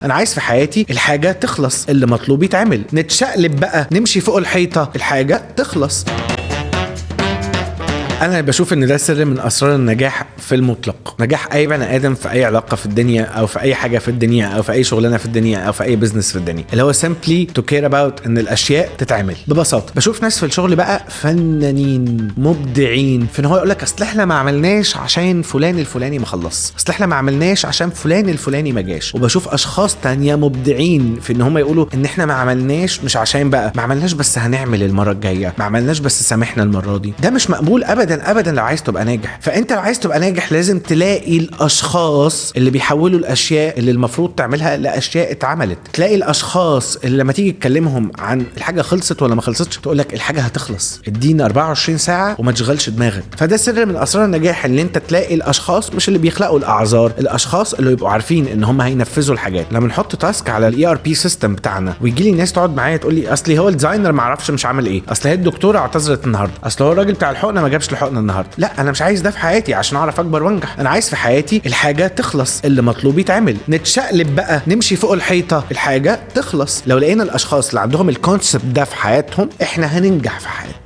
انا عايز في حياتي الحاجة تخلص، اللي مطلوب يتعمل، نتشقلب بقى نمشي فوق الحيطة الحاجة تخلص. انا بشوف ان ده سر من اسرار النجاح في المطلق. نجاح اي بني ادم في اي علاقه في الدنيا او في اي حاجه في الدنيا او في اي شغلانه في الدنيا او في اي بزنس في الدنيا، اللي هو simply to care about ان الاشياء تتعمل ببساطه. بشوف ناس في الشغل بقى فنانين مبدعين في ان هو يقول لك اصل احنا ما عملناش عشان فلان الفلاني ما خلص، اصل احنا ما عملناش عشان فلان الفلاني ما جاش. وبشوف اشخاص تانية مبدعين في ان هم يقولوا ان احنا ما عملناش مش عشان بقى ما عملناش بس هنعمل المره الجايه، ما عملناش بس سامحنا المره دي. ده مش مقبول ابدا ابدا لو عايز تبقى ناجح. فانت لو عايز تبقى ناجح لازم تلاقي الاشخاص اللي بيحولوا الاشياء اللي المفروض تعملها لاشياء اتعملت. تلاقي الاشخاص اللي لما تيجي تكلمهم عن الحاجه خلصت ولا ما خلصتش تقول لك الحاجه هتخلص، ادينا 24 ساعه وما تشغلش دماغك. فده سر من اسرار النجاح، ان انت تلاقي الاشخاص مش اللي بيخلقوا الاعذار، الاشخاص اللي يبقوا عارفين ان هم هينفذوا الحاجات. لما نحط تاسك على الاي ار بي سيستم بتاعنا ويجي لي ناس تقعد معايا تقول لي اصل هو الديزاينر ما عرفش مش عامل ايه، اصل هي الدكتوره اعتذرت النهارده، اصل هو الراجل بتاع الحقنه ما جابش الحقنه النهارده. لا، انا مش عايز ده في حياتي عشان اعرف اكبر وانجح. انا عايز في حياتي الحاجه تخلص، اللي مطلوب يتعمل، نتشقلب بقى نمشي فوق الحيطه الحاجه تخلص. لو لقينا الاشخاص اللي عندهم الكونسبت ده في حياتهم احنا هننجح في حياتنا.